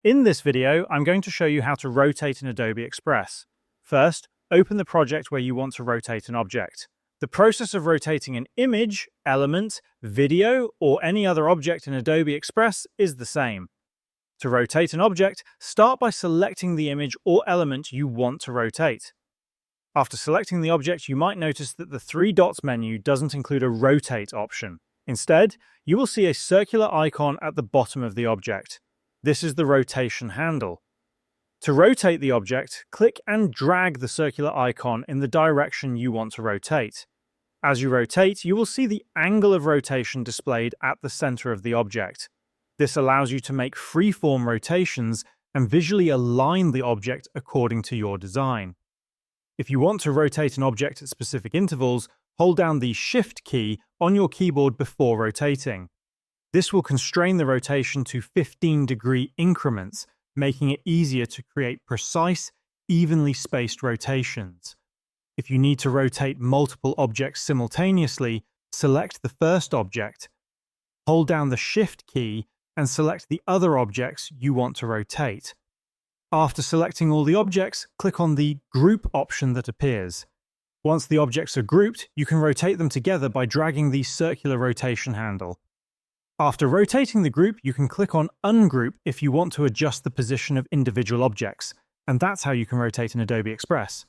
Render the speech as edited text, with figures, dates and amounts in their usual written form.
In this video, I'm going to show you how to rotate in Adobe Express. First, open the project where you want to rotate an object. The process of rotating an image, element, video, or any other object in Adobe Express is the same. To rotate an object, start by selecting the image or element you want to rotate. After selecting the object, you might notice that the three dots menu doesn't include a rotate option. Instead, you will see a circular icon at the bottom of the object. This is the rotation handle. To rotate the object, click and drag the circular icon in the direction you want to rotate. As you rotate, you will see the angle of rotation displayed at the center of the object. This allows you to make freeform rotations and visually align the object according to your design. If you want to rotate an object at specific intervals, hold down the Shift key on your keyboard before rotating. This will constrain the rotation to 15-degree increments, making it easier to create precise, evenly spaced rotations. If you need to rotate multiple objects simultaneously, select the first object, hold down the Shift key, and select the other objects you want to rotate. After selecting all the objects, click on the Group option that appears. Once the objects are grouped, you can rotate them together by dragging the circular rotation handle. After rotating the group, you can click on Ungroup if you want to adjust the position of individual objects, and that's how you can rotate in Adobe Express.